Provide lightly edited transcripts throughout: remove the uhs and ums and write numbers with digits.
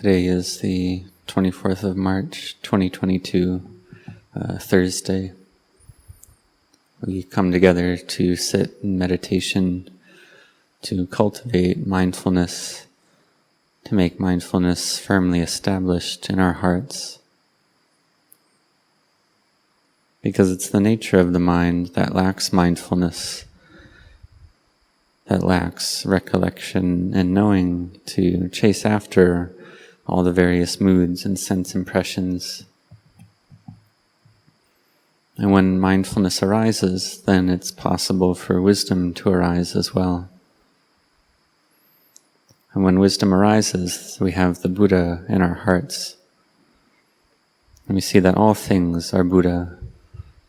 Today is the 24th of March, 2022, Thursday. We come together to sit in meditation, to cultivate mindfulness, to make mindfulness firmly established in our hearts. Because it's the nature of the mind that lacks mindfulness, that lacks recollection and knowing to chase after all the various moods and sense impressions. And when mindfulness arises, then it's possible for wisdom to arise as well. And when wisdom arises, we have the Buddha in our hearts. And we see that all things are Buddha,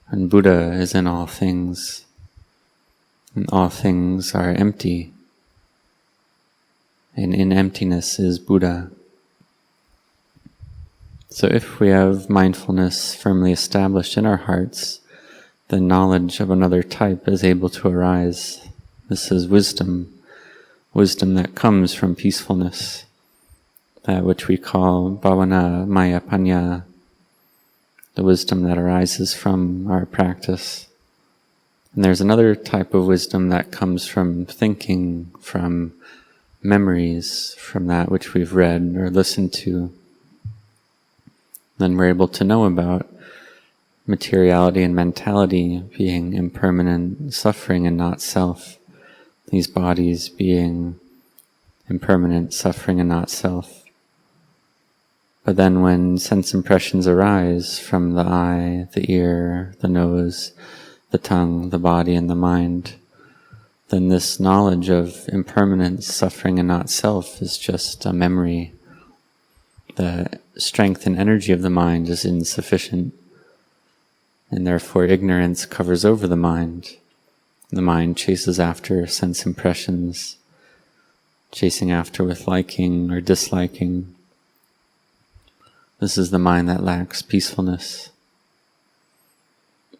and Buddha is in all things. And all things are empty, and in emptiness is Buddha. So if we have mindfulness firmly established in our hearts, then knowledge of another type is able to arise. This is wisdom, wisdom that comes from peacefulness, that which we call bhavana maya panya, the wisdom that arises from our practice. And there's another type of wisdom that comes from thinking, from memories, from that which we've read or listened to. Then we're able to know about materiality and mentality being impermanent, suffering and not self. These bodies being impermanent, suffering and not self. But then when sense impressions arise from the eye, the ear, the nose, the tongue, the body, and the mind, then this knowledge of impermanence, suffering, and not self is just a memory. The strength and energy of the mind is insufficient, and therefore ignorance covers over the mind. The mind chases after sense impressions, chasing after with liking or disliking. This is the mind that lacks peacefulness.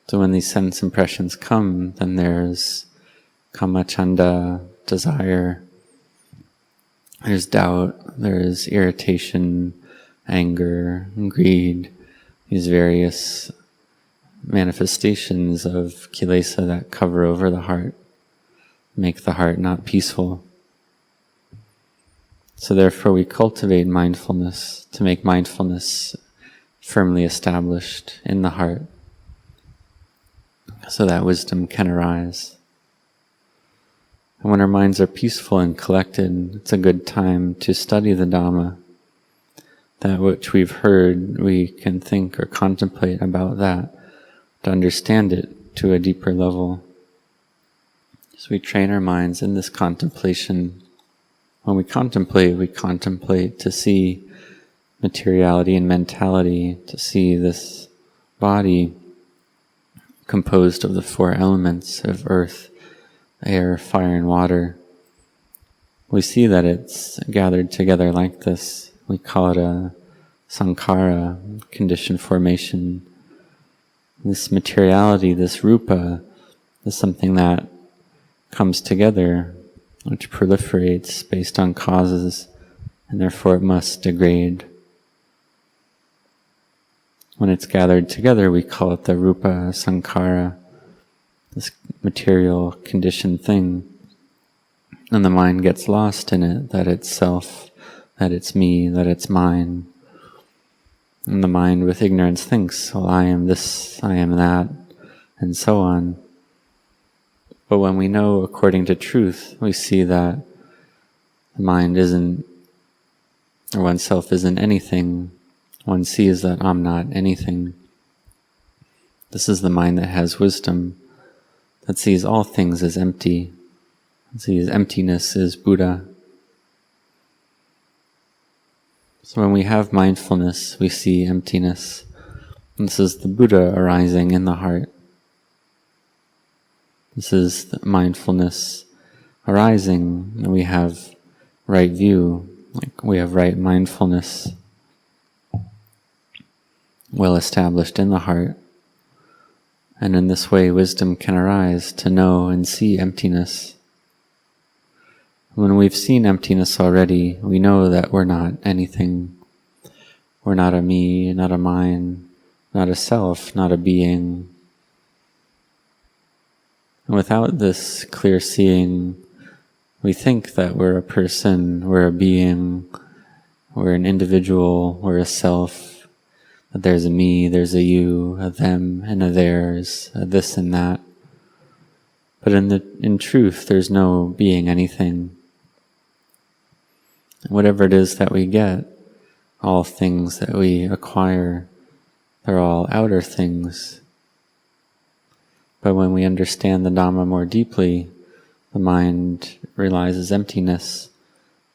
So when these sense impressions come, then there's kamachanda, desire, there's doubt, there's irritation, anger, greed, these various manifestations of kilesa that cover over the heart, make the heart not peaceful. So therefore we cultivate mindfulness to make mindfulness firmly established in the heart, so that wisdom can arise. And when our minds are peaceful and collected, it's a good time to study the Dhamma. That which we've heard, we can think or contemplate about that, to understand it to a deeper level. So we train our minds in this contemplation. When we contemplate to see materiality and mentality, to see this body composed of the four elements of earth, air, fire, and water. We see that it's gathered together like this. We call it a sankhara, conditioned formation. This materiality, this rupa, is something that comes together, which proliferates based on causes, and therefore it must degrade. When it's gathered together, we call it the rupa sankhara, this material conditioned thing. And the mind gets lost in it, that it's self, that it's me, that it's mine. And the mind with ignorance thinks, well, I am this, I am that, and so on. But when we know according to truth, we see that the mind isn't, or oneself isn't anything. One sees that I'm not anything. This is the mind that has wisdom, that sees all things as empty, sees emptiness as Buddha. So when we have mindfulness, we see emptiness. This is the Buddha arising in the heart. This is the mindfulness arising, and we have right view, like we have right mindfulness, well established in the heart. And in this way, wisdom can arise to know and see emptiness. When we've seen emptiness already, we know that we're not anything, We're not a me, not a mine, not a self, not a being. And without this clear seeing, we think that we're a person, we're a being, we're an individual, we're a self, that there's a me, there's a you, a them, and a theirs, a this and that. But in truth, there's no being anything. Whatever it is that we get, all things that we acquire, they're all outer things. But when we understand the Dhamma more deeply, the mind realizes emptiness.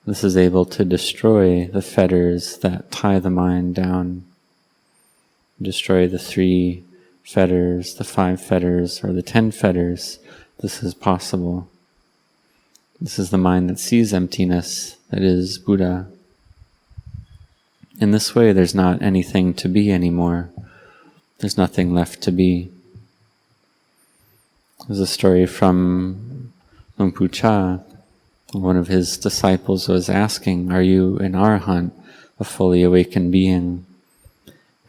This is able to destroy the fetters that tie the mind down, destroy the 3 fetters, the 5 fetters, or the 10 fetters. This is possible. This is the mind that sees emptiness, that is Buddha. In this way, there's not anything to be anymore. There's nothing left to be. There's a story from Luang Pu Cha. One of his disciples was asking, "Are you an arahant, a fully awakened being?"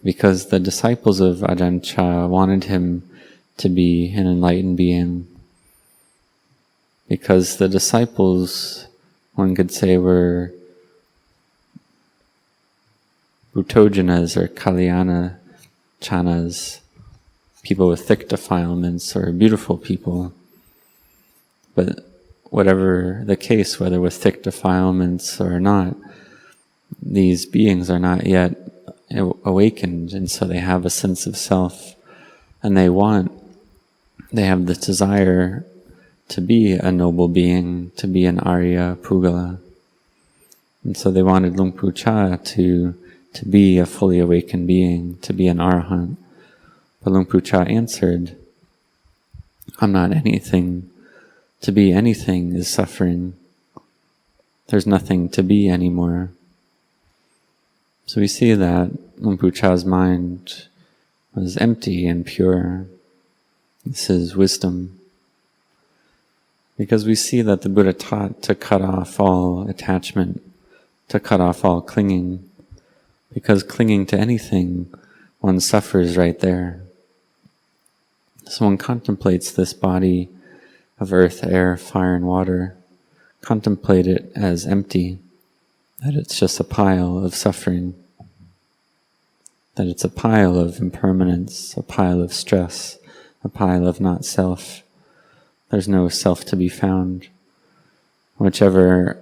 Because the disciples of Ajahn Chah wanted him to be an enlightened being. Because the disciples, one could say, were Bhutojanas or Kalyana Chanas, people with thick defilements or beautiful people. But whatever the case, whether with thick defilements or not, these beings are not yet awakened, and so they have a sense of self, and they have the desire to be a noble being, to be an Arya Pugala. And so they wanted Luang Pu Cha to be a fully awakened being, to be an arahant. But Luang Pu Cha answered, "I'm not anything. To be anything is suffering. There's nothing to be anymore." So we see that Luang Pu Cha's mind was empty and pure. This is wisdom. Because we see that the Buddha taught to cut off all attachment, to cut off all clinging. Because clinging to anything, one suffers right there. So one contemplates this body of earth, air, fire, and water. Contemplate it as empty, that it's just a pile of suffering, that it's a pile of impermanence, a pile of stress, a pile of not self. There's no self to be found. Whichever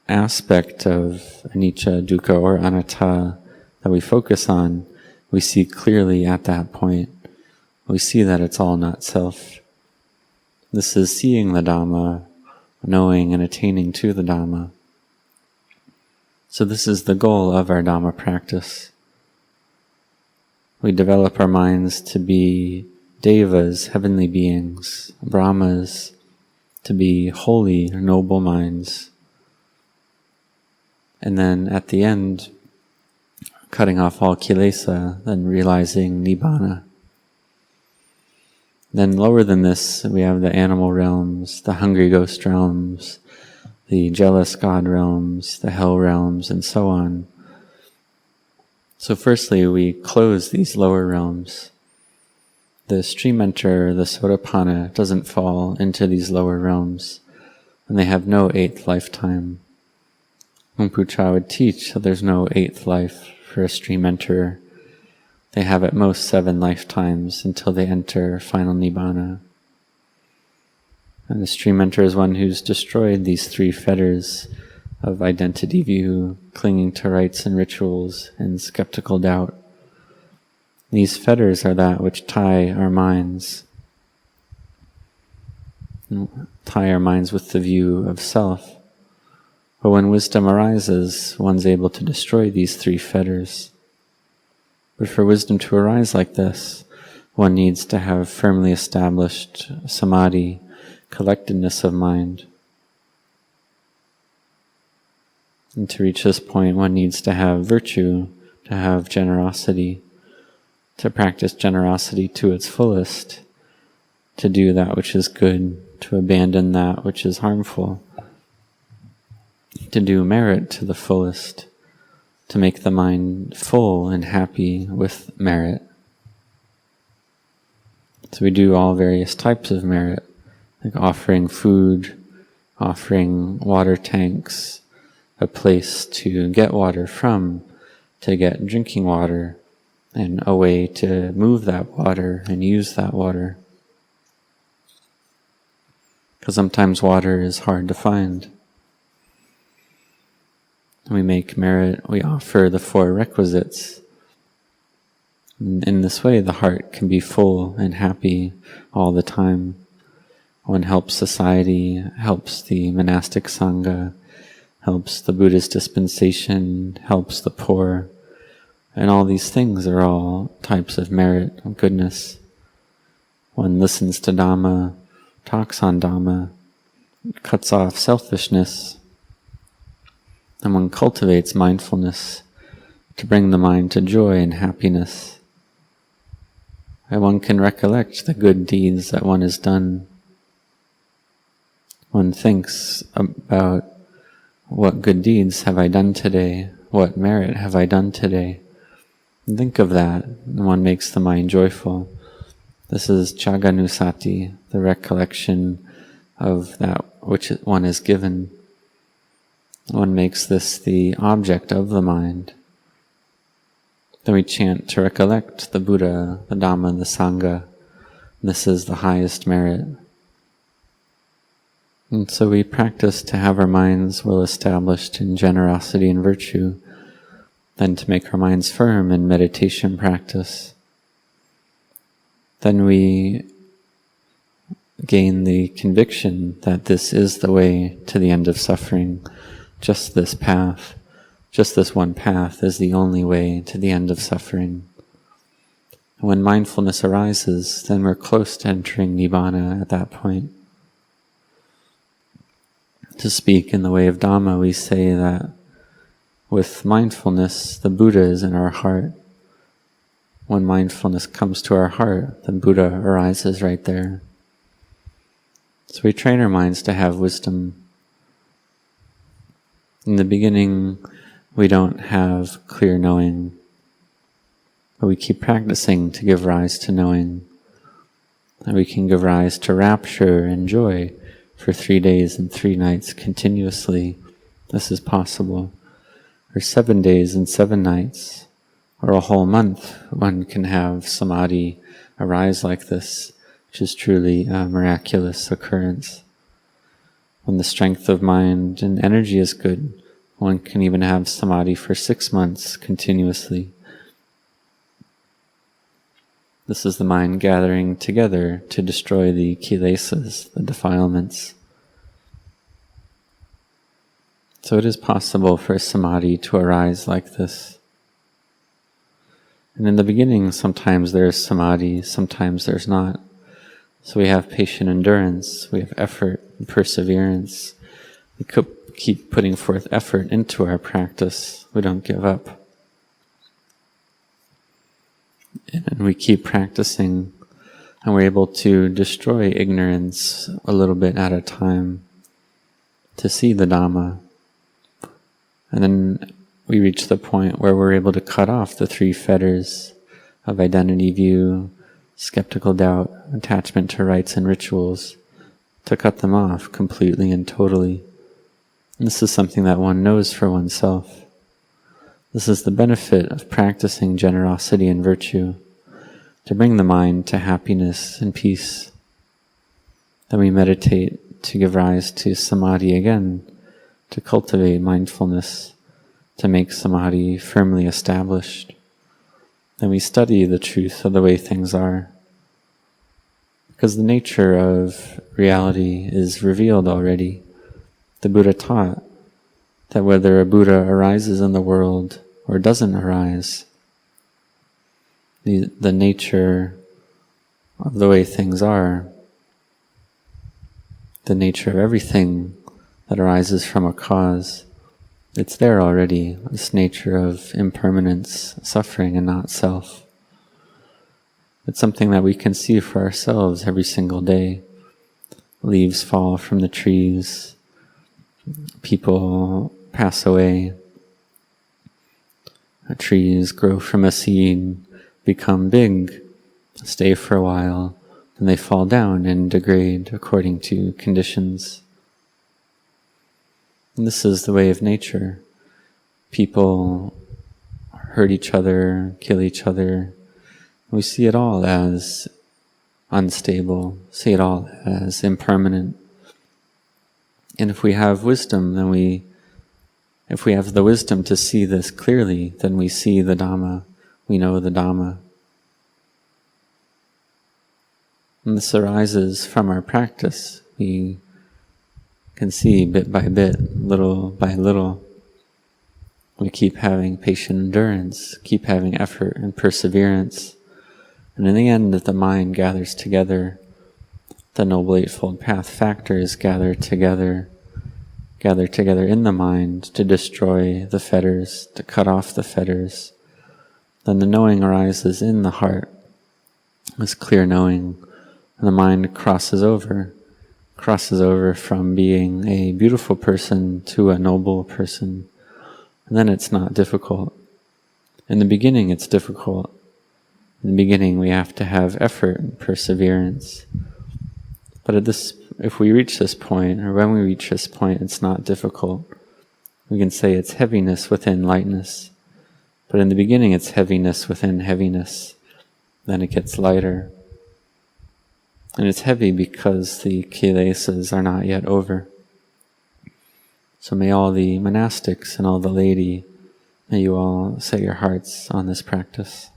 aspect of anicca, dukkha, or anatta that we focus on, we see clearly at that point. We see that it's all not self. This is seeing the Dhamma, knowing and attaining to the Dhamma. So this is the goal of our Dhamma practice. We develop our minds to be devas, heavenly beings, brahmas, to be holy, noble minds. And then at the end, cutting off all kilesa, then realizing nibbana. Then lower than this, we have the animal realms, the hungry ghost realms, the jealous god realms, the hell realms, and so on. So firstly, we close these lower realms. The stream enter, the sotapanna, doesn't fall into these lower realms, and they have no 8th lifetime. Luang Pu Cha would teach that there's no 8th life for a stream enterer. They have at most 7 lifetimes until they enter final nibbana. And the stream enterer is one who's destroyed these 3 fetters of identity view, clinging to rites and rituals, and skeptical doubt. These fetters are that which tie our minds with the view of self. But when wisdom arises, one's able to destroy these 3 fetters. But for wisdom to arise like this, one needs to have firmly established samadhi, collectedness of mind. And to reach this point, one needs to have virtue, to have generosity, to practice generosity to its fullest, to do that which is good, to abandon that which is harmful, to do merit to the fullest, to make the mind full and happy with merit. So we do all various types of merit, like offering food, offering water tanks, a place to get water from, to get drinking water, and a way to move that water and use that water. Because sometimes water is hard to find. We make merit, we offer the 4 requisites. In this way, the heart can be full and happy all the time. One helps society, helps the monastic sangha, helps the Buddhist dispensation, helps the poor. And all these things are all types of merit and goodness. One listens to Dhamma, talks on Dhamma, cuts off selfishness, and one cultivates mindfulness to bring the mind to joy and happiness. And one can recollect the good deeds that one has done. One thinks about what good deeds have I done today, what merit have I done today. And think of that, and one makes the mind joyful. This is Jaganusati, the recollection of that which one is given. One makes this the object of the mind. Then we chant to recollect the Buddha, the Dhamma, the Sangha. This is the highest merit. And so we practice to have our minds well established in generosity and virtue, then to make our minds firm in meditation practice. Then we gain the conviction that this is the way to the end of suffering. Just this path, just this one path is the only way to the end of suffering. When mindfulness arises, then we're close to entering Nibbana at that point. To speak in the way of Dhamma, we say that with mindfulness, the Buddha is in our heart. When mindfulness comes to our heart, the Buddha arises right there. So we train our minds to have wisdom. In the beginning, we don't have clear knowing, but we keep practicing to give rise to knowing. And we can give rise to rapture and joy for 3 days and 3 nights continuously. This is possible. Or 7 days and 7 nights, or a whole month, one can have samadhi arise like this, which is truly a miraculous occurrence. When the strength of mind and energy is good, one can even have samadhi for 6 months continuously. This is the mind gathering together to destroy the kilesas, the defilements. So it is possible for samadhi to arise like this. And in the beginning, sometimes there is samadhi, sometimes there's not. So we have patient endurance, we have effort and perseverance. We keep putting forth effort into our practice. We don't give up. And we keep practicing, and we're able to destroy ignorance a little bit at a time, to see the Dhamma. And then we reach the point where we're able to cut off the 3 fetters of identity view, skeptical doubt, attachment to rites and rituals, to cut them off completely and totally. And this is something that one knows for oneself. This is the benefit of practicing generosity and virtue, to bring the mind to happiness and peace. Then we meditate to give rise to samadhi again, to cultivate mindfulness, to make samadhi firmly established. Then we study the truth of the way things are, because the nature of reality is revealed already. The Buddha taught that whether a Buddha arises in the world or doesn't arise, the nature of the way things are, the nature of everything that arises from a cause, it's there already, this nature of impermanence, suffering, and not self. It's something that we can see for ourselves every single day. Leaves fall from the trees, people pass away. Trees grow from a seed, become big, stay for a while, then they fall down and degrade according to conditions. And this is the way of nature. People hurt each other, kill each other. We see it all as unstable, see it all as impermanent. And if we have wisdom, then if we have the wisdom to see this clearly, then we see the Dhamma, we know the Dhamma. And this arises from our practice. We can see bit by bit, little by little. We keep having patient endurance, keep having effort and perseverance. And in the end, the mind gathers together. The Noble Eightfold Path factors gather together in the mind to destroy the fetters, to cut off the fetters. Then the knowing arises in the heart, this clear knowing, and the mind crosses over from being a beautiful person to a noble person. And then it's not difficult. In the beginning, it's difficult. In the beginning, we have to have effort and perseverance. But if we reach this point, or when we reach this point, it's not difficult. We can say it's heaviness within lightness. But in the beginning, it's heaviness within heaviness. Then it gets lighter. And it's heavy because the kilesas are not yet over. So may all the monastics and all the laity, may you all set your hearts on this practice.